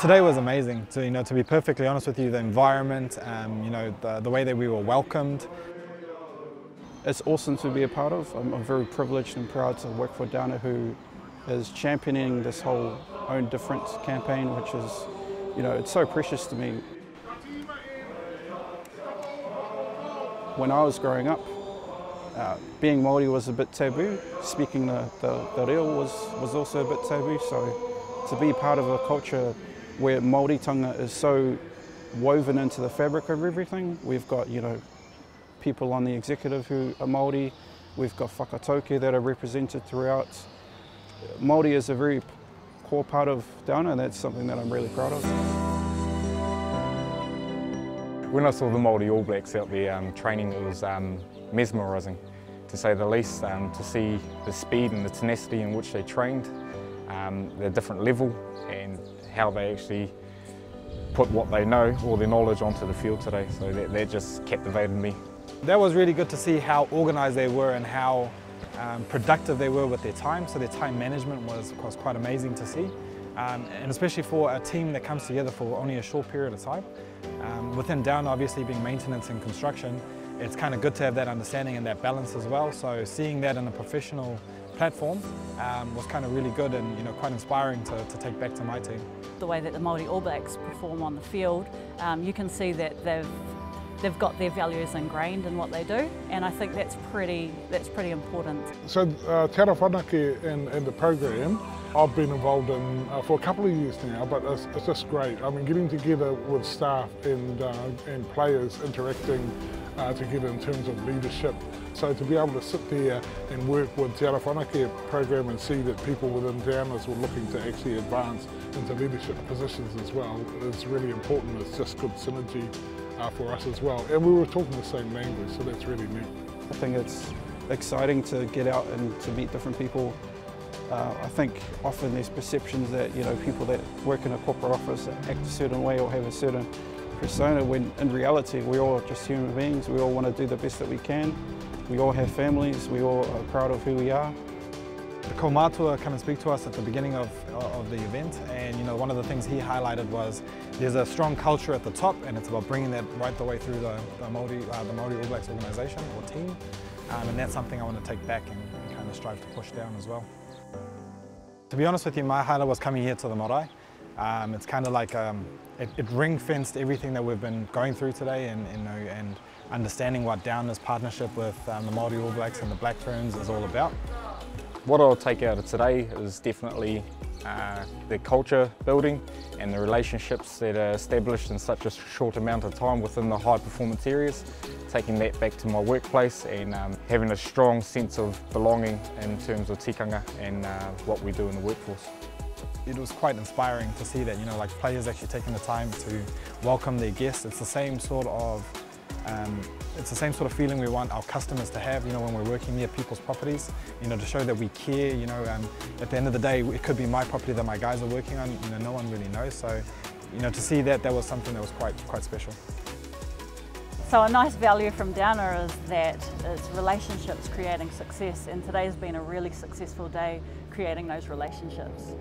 Today was amazing. To be perfectly honest with you, the environment, the way that we were welcomed. It's awesome to be a part of. I'm very privileged and proud to work for Downer, who is championing this whole Own Difference campaign, which is, it's so precious to me. When I was growing up, being Māori was a bit taboo. Speaking the reo was also a bit taboo. So to be part of a culture where Māoritanga is so woven into the fabric of everything, we've got, people on the executive who are Māori, we've got whakatauki that are represented throughout. Māori is a very core part of Downer, and that's something that I'm really proud of. When I saw the Māori All Blacks out there training, it was mesmerising, to say the least, to see the speed and the tenacity in which they trained, their different level, and how they actually put what they know, all their knowledge, onto the field today. So that just captivated me. That was really good to see how organised they were and how productive they were with their time. So their time management was quite amazing to see. And especially for a team that comes together for only a short period of time. Within Downer, obviously being maintenance and construction, it's kind of good to have that understanding and that balance as well. So seeing that in a professional platform was kind of really good and quite inspiring to take back to my team. The way that the Māori All Blacks perform on the field, you can see that they've got their values ingrained in what they do, and I think that's pretty important. So Te Ara Whanake and the program, I've been involved in for a couple of years now, but it's just great. I mean, getting together with staff and players interacting together in terms of leadership. So to be able to sit there and work with Te Ara Whanake program and see that people within Downers were looking to actually advance into leadership positions as well is really important. It's just good synergy for us as well. And we were talking the same language, so that's really neat. I think it's exciting to get out and to meet different people. I think often there's perceptions that people that work in a corporate office act a certain way or have a certain persona, when in reality we're all just human beings. We all want to do the best that we can. We all have families. We all are proud of who we are. The kaumātua come and speak to us at the beginning of the event, and one of the things he highlighted was there's a strong culture at the top, and it's about bringing that right the way through the Māori All Blacks organisation or team, and that's something I want to take back and kind of strive to push down as well. To be honest with you, my highlight was coming here to the marae. It's kind of like it ring-fenced everything that we've been going through today, and understanding what Downer's partnership with the Māori All Blacks and the Black Ferns is all about. What I'll take out of today is definitely the culture building and the relationships that are established in such a short amount of time within the high performance areas, taking that back to my workplace and having a strong sense of belonging in terms of tikanga and what we do in the workforce. It was quite inspiring to see that, like players actually taking the time to welcome their guests. It's the same sort of feeling we want our customers to have, when we're working near people's properties, to show that we care. At the end of the day, it could be my property that my guys are working on, no one really knows. So, to see that was something that was quite special. So a nice value from Downer is that it's relationships creating success, and today's been a really successful day creating those relationships.